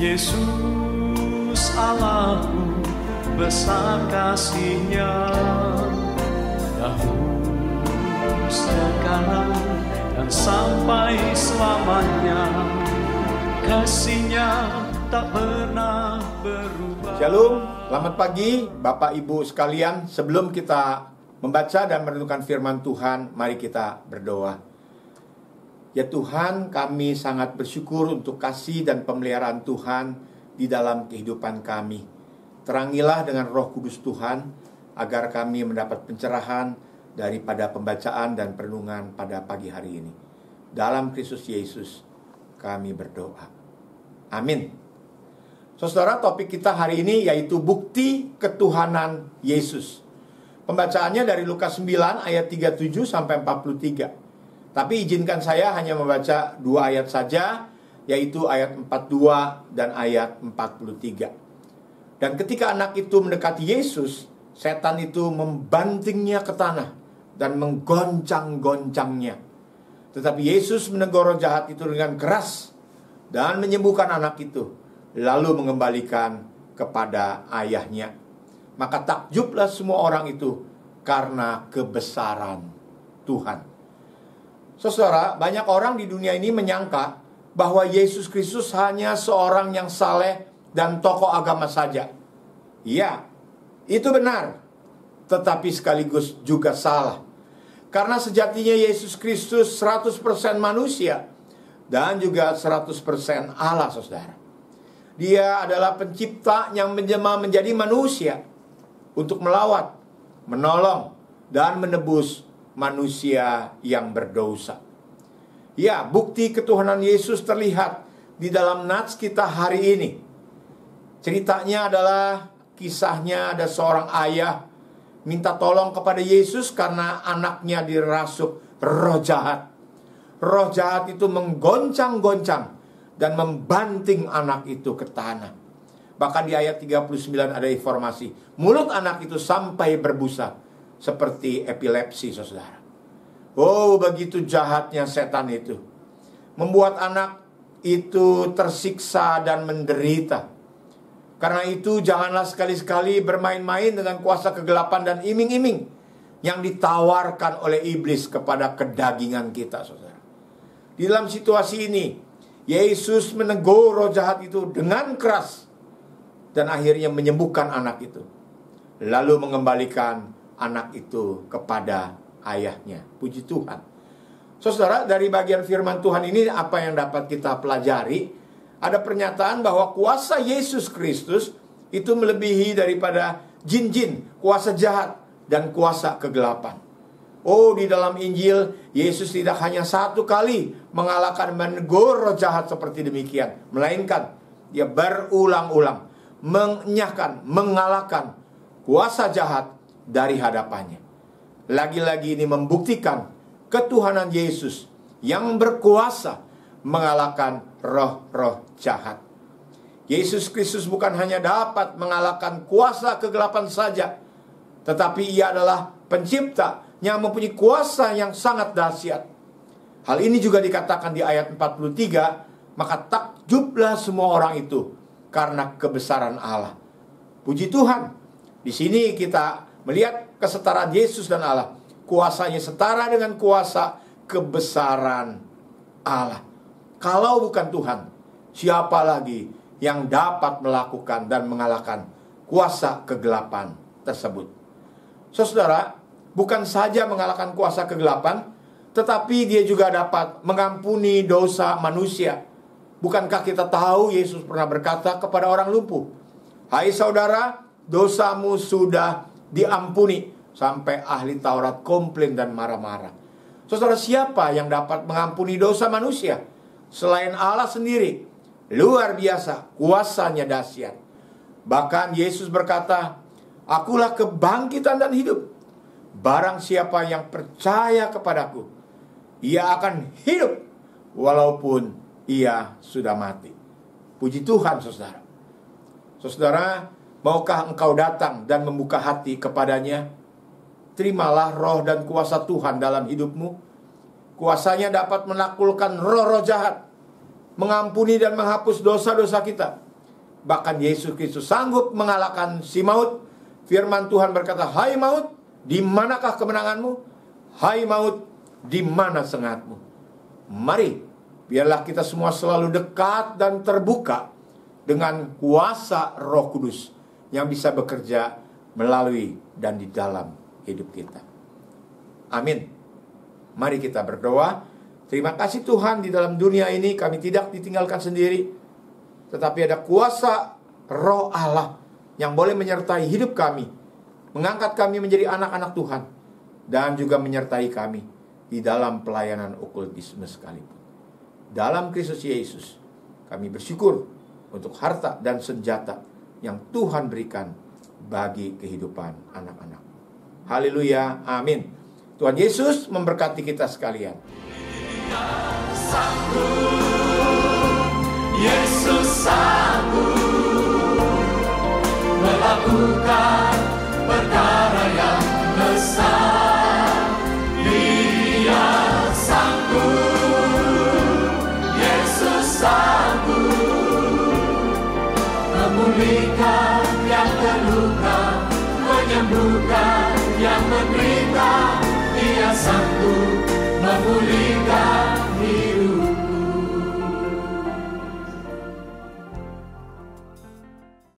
Yesus Allahku besar kasih-Nya, dahulu, sekarang, dan sampai selamanya. Kasih-Nya tak pernah berubah. Shalom, selamat pagi Bapak Ibu sekalian. Sebelum kita membaca dan merenungkan firman Tuhan, mari kita berdoa. Ya Tuhan, kami sangat bersyukur untuk kasih dan pemeliharaan Tuhan di dalam kehidupan kami. Terangilah dengan Roh Kudus Tuhan, agar kami mendapat pencerahan daripada pembacaan dan perenungan pada pagi hari ini. Dalam Kristus Yesus kami berdoa. Amin. Saudara, topik kita hari ini yaitu bukti ketuhanan Yesus. Pembacaannya dari Lukas 9 ayat 37 sampai 43. Tapi izinkan saya hanya membaca 2 ayat saja, yaitu ayat 42 dan ayat 43. Dan ketika anak itu mendekati Yesus, setan itu membantingnya ke tanah dan menggoncang-goncangnya. Tetapi Yesus menegur roh jahat itu dengan keras dan menyembuhkan anak itu, lalu mengembalikan kepada ayahnya. Maka takjublah semua orang itu karena kebesaran Tuhan. Saudara, banyak orang di dunia ini menyangka bahwa Yesus Kristus hanya seorang yang saleh dan tokoh agama saja. Iya, itu benar, tetapi sekaligus juga salah. Karena sejatinya Yesus Kristus 100% manusia dan juga 100% Allah, saudara. Dia adalah pencipta yang menjelma menjadi manusia untuk melawat, menolong, dan menebus manusia yang berdosa. Ya, bukti ketuhanan Yesus terlihat di dalam nats kita hari ini. Ceritanya adalah kisahnya ada seorang ayah minta tolong kepada Yesus karena anaknya dirasuk roh jahat. Roh jahat itu menggoncang-goncang dan membanting anak itu ke tanah. Bahkan di ayat 39 ada informasi, mulut anak itu sampai berbusa seperti epilepsi, saudara. Oh, begitu jahatnya setan itu. Membuat anak itu tersiksa dan menderita. Karena itu janganlah sekali-sekali bermain-main dengan kuasa kegelapan dan iming-iming yang ditawarkan oleh iblis kepada kedagingan kita, saudara. Di dalam situasi ini, Yesus menegur roh jahat itu dengan keras dan akhirnya menyembuhkan anak itu, lalu mengembalikan anak itu kepada ayahnya. Puji Tuhan. Saudara, dari bagian firman Tuhan ini apa yang dapat kita pelajari? Ada pernyataan bahwa kuasa Yesus Kristus itu melebihi daripada jin-jin, kuasa jahat, dan kuasa kegelapan. Oh, di dalam Injil, Yesus tidak hanya satu kali mengalahkan menegur roh jahat seperti demikian, melainkan dia berulang-ulang mengenyahkan, mengalahkan kuasa jahat dari hadapannya. Lagi-lagi ini membuktikan ketuhanan Yesus yang berkuasa mengalahkan roh-roh jahat. Yesus Kristus bukan hanya dapat mengalahkan kuasa kegelapan saja, tetapi ia adalah pencipta yang mempunyai kuasa yang sangat dahsyat. Hal ini juga dikatakan di ayat 43, maka takjublah semua orang itu karena kebesaran Allah. Puji Tuhan. Di sini kita melihat kesetaraan Yesus dan Allah. Kuasanya setara dengan kuasa kebesaran Allah. Kalau bukan Tuhan, siapa lagi yang dapat melakukan dan mengalahkan kuasa kegelapan tersebut? Saudara, bukan saja mengalahkan kuasa kegelapan, tetapi dia juga dapat mengampuni dosa manusia. Bukankah kita tahu Yesus pernah berkata kepada orang lumpuh, "Hai saudara, dosamu sudah diampuni." Sampai ahli Taurat komplain dan marah-marah. Saudara, siapa yang dapat mengampuni dosa manusia selain Allah sendiri? Luar biasa, kuasanya dahsyat. Bahkan Yesus berkata, "Akulah kebangkitan dan hidup. Barang siapa yang percaya kepadaku, ia akan hidup walaupun ia sudah mati." Puji Tuhan, saudara. Saudara, maukah engkau datang dan membuka hati kepadanya? Terimalah roh dan kuasa Tuhan dalam hidupmu. Kuasanya dapat menaklukkan roh-roh jahat, mengampuni dan menghapus dosa-dosa kita, Bahkan Yesus Kristus sanggup mengalahkan si maut. Firman Tuhan berkata, "Hai maut, di manakah kemenanganmu? Hai maut, di mana sengatmu?" Mari, biarlah kita semua selalu dekat dan terbuka dengan kuasa Roh Kudus yang bisa bekerja melalui dan di dalam hidup kita. Amin. Mari kita berdoa. Terima kasih Tuhan, di dalam dunia ini kami tidak ditinggalkan sendiri, tetapi ada kuasa Roh Allah yang boleh menyertai hidup kami, mengangkat kami menjadi anak-anak Tuhan, dan juga menyertai kami di dalam pelayanan okultisme sekalipun. Dalam Kristus Yesus, kami bersyukur untuk harta dan senjata yang Tuhan berikan bagi kehidupan anak-anak. Haleluya, amin. Tuhan Yesus memberkati kita sekalian. Yesus sanggup melakukan perkara yang besar. Dia sanggup, Yesus sanggup memulihkan yang terluka, menyembuhkan yang menderita. Dia sanggup memulihkan